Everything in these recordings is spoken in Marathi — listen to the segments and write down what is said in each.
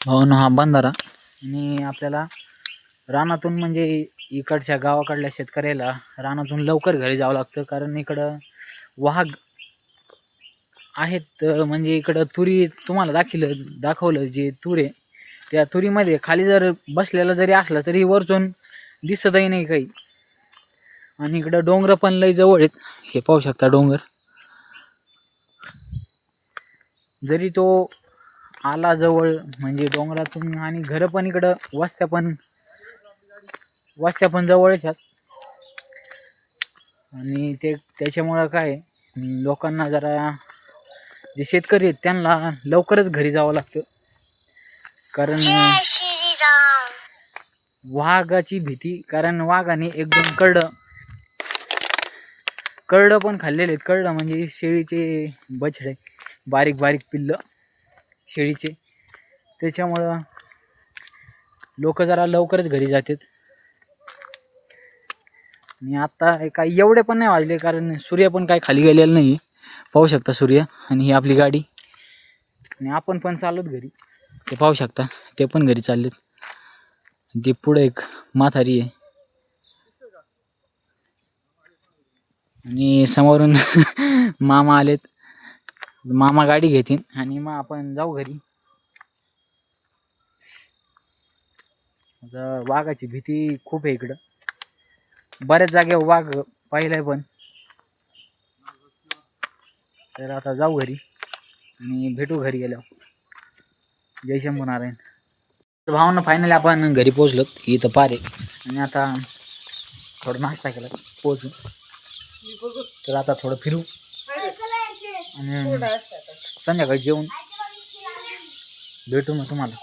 भाऊन हा बंधारा आणि आपल्याला रानातून म्हणजे इकडच्या गावाकडल्या शेतकऱ्याला रानातून लवकर घरी जावं लागतं, कारण इकडं वाघ आहेत. म्हणजे इकडं तुरी तुम्हाला दाखवलं जे तूर आहे त्या तुरीमध्ये खाली जर बसलेलं जरी असलं तरी वरतून दिसतही नाही काही. आणि इकडं डोंगर पण लई जवळ आहेत, हे पाहू शकता डोंगर. जरी तो आला जवळ म्हणजे डोंगरातून आणि घरं पण इकडं वस्त्या पण जवळच आहेत. आणि त्याच्यामुळं काय लोकांना जरा जे शेतकरी आहेत त्यांना लवकरच घरी जावं लागतं, कारण वाघाची भीती. कारण वाघाने एकदम करडं पण खाल्लेले आहेत. करडं म्हणजे शेळीचे बछडे, बारीक बारीक पिल्लं शेळीचे. त्याच्यामुळं लोक जरा लवकरच घरी जातात. आणि आत्ता काही एवढे पण नाही वाजले, कारण सूर्य पण काही खाली गेलेला नाही, पाहू शकता सूर्य. आणि ही आपली गाडी आणि आपण पण चाललोत घरी, ते पाहू शकता ते पण घरी चाललेत. ते पुढे एक म्हातारी आहे आणि समोरून मामा आलेत. मामा गाडी घेतील आणि मग आपण जाऊ घरी. आता वाघाची भीती खूप आहे इकडं, बऱ्याच जागेवर वाघ पाहिलाय पण. तर आता जाऊ घरी आणि भेटू घरी गेल्यावर. जय शंभू नारायण. तर भावांना फायनली आपण घरी पोहोचलो. इथं पारे आणि आता थोडं नाश्ता केला पोहोचू. तर आता थोडं फिरू आणि संध्याकाळी जेवून भेटू मग तुम्हाला.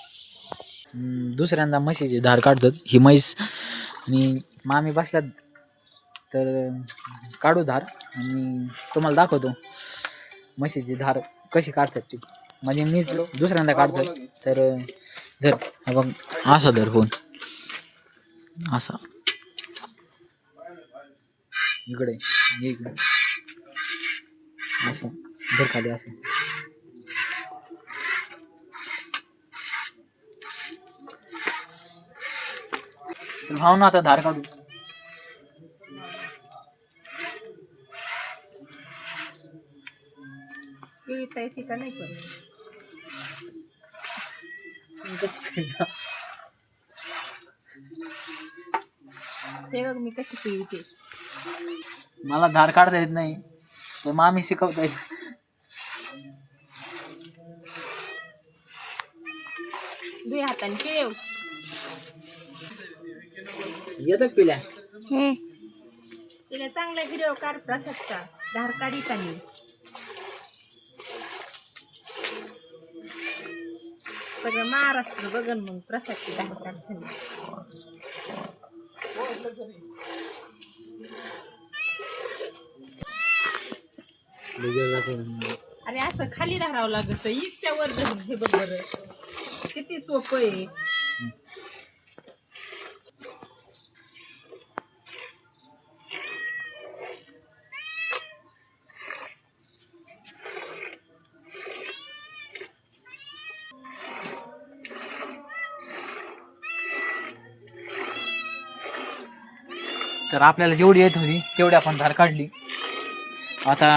दुसऱ्यांदा म्हशीची धार काढतात. ही म्हैस आणि मामी बसल्यात, तर काढू धार आणि तुम्हाला दाखवतो म्हशीची धार कशी काढतात ती. म्हणजे मीच दुसऱ्यांदा काढतो. तर धर, हा बघ असा धर फोन, असा इकडे असं धर खाली असं. भाव ना आता धार काढू. का नाही पण ते बघ मी कशी पिळते. मला धार काढता येत नाही, तर मामी शिकवताय. दुई हाताने पिळव. येतात पिल्या. तिला चांगला व्हिडिओ काढ प्रसादचा, धार काढीत आणि सगळं महाराष्ट्र बघन मग प्रसादची धार काढताना. अरे असं खाली धरावं लागत, इतक्या वर धरून. हे बघ बरं किती सोपं आहे. तर आपल्याला जेवढी येत होती तेवढी आपण धार काढली. आता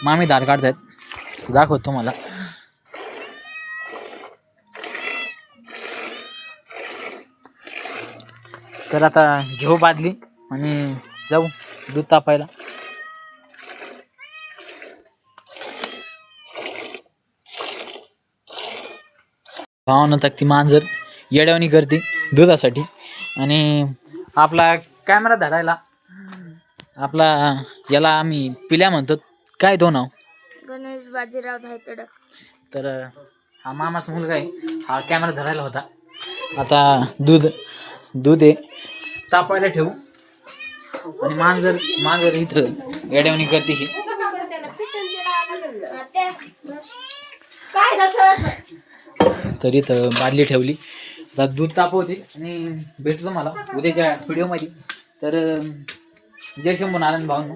मामी धार काढतात, दाखवतो तुम्हाला. तर आता घेऊ बादली आणि जाऊ दूध तापायला. भावानं तर ती मांजर येड्यावणी करते दुधासाठी. आणि आपला कॅमेरा धरायला आपला याला आम्ही पिल्या म्हणतो. काय तो नाव? गणेश बाजीराव धायतड. तर हा मामाचा मुलगा आहे, हा कॅमेरा धरायला होता. आता दूध आहे, तापायला ठेवू. आणि मांजर इथं येड्यावणी करते. ही तर इथं बादली ठेवली. आता दूध तापवते आणि भेटतो मला उद्याच्या व्हिडिओमध्ये. तर जय शंभू नारायण भावांनो.